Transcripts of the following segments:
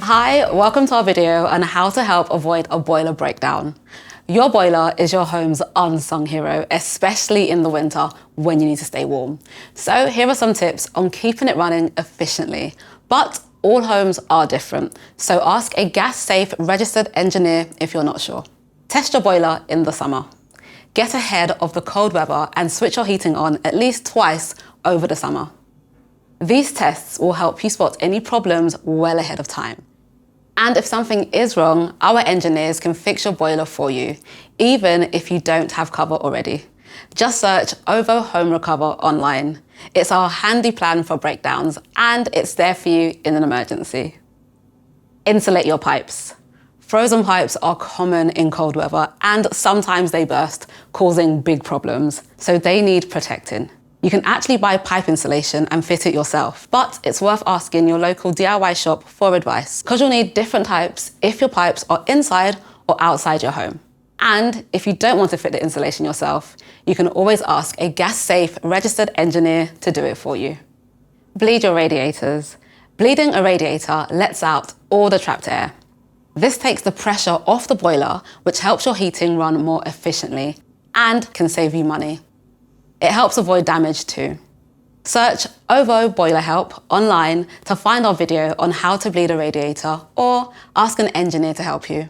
Hi, welcome to our video on how to help avoid a boiler breakdown. Your boiler is your home's unsung hero, especially in the winter when you need to stay warm. So here are some tips on keeping it running efficiently. But all homes are different, so ask a gas-safe registered engineer if you're not sure. Test your boiler in the summer. Get ahead of the cold weather and switch your heating on at least twice over the summer. These tests will help you spot any problems well ahead of time. And if something is wrong, our engineers can fix your boiler for you, even if you don't have cover already. Just search OVO Home Recover online. It's our handy plan for breakdowns, and it's there for you in an emergency. Insulate your pipes. Frozen pipes are common in cold weather, and sometimes they burst, causing big problems, so they need protecting. You can actually buy pipe insulation and fit it yourself, but it's worth asking your local DIY shop for advice, because you'll need different types if your pipes are inside or outside your home. And if you don't want to fit the insulation yourself, you can always ask a gas-safe registered engineer to do it for you. Bleed your radiators. Bleeding a radiator lets out all the trapped air. This takes the pressure off the boiler, which helps your heating run more efficiently and can save you money. It helps avoid damage too. Search OVO Boiler Help online to find our video on how to bleed a radiator, or ask an engineer to help you.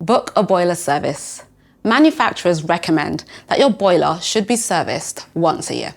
Book a boiler service. Manufacturers recommend that your boiler should be serviced once a year.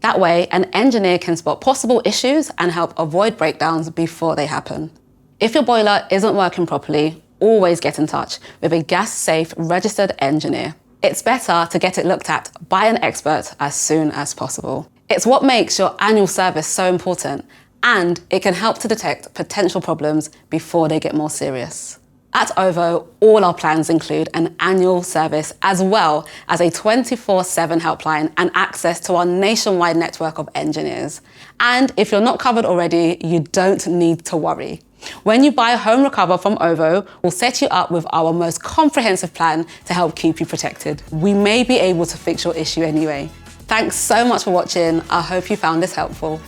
That way, an engineer can spot possible issues and help avoid breakdowns before they happen. If your boiler isn't working properly, always get in touch with a gas-safe registered engineer. It's better to get it looked at by an expert as soon as possible. It's what makes your annual service so important, and it can help to detect potential problems before they get more serious. At OVO, all our plans include an annual service as well as a 24/7 helpline and access to our nationwide network of engineers. And if you're not covered already, you don't need to worry. When you buy Home Recover from OVO, we'll set you up with our most comprehensive plan to help keep you protected. We may be able to fix your issue anyway. Thanks so much for watching. I hope you found this helpful.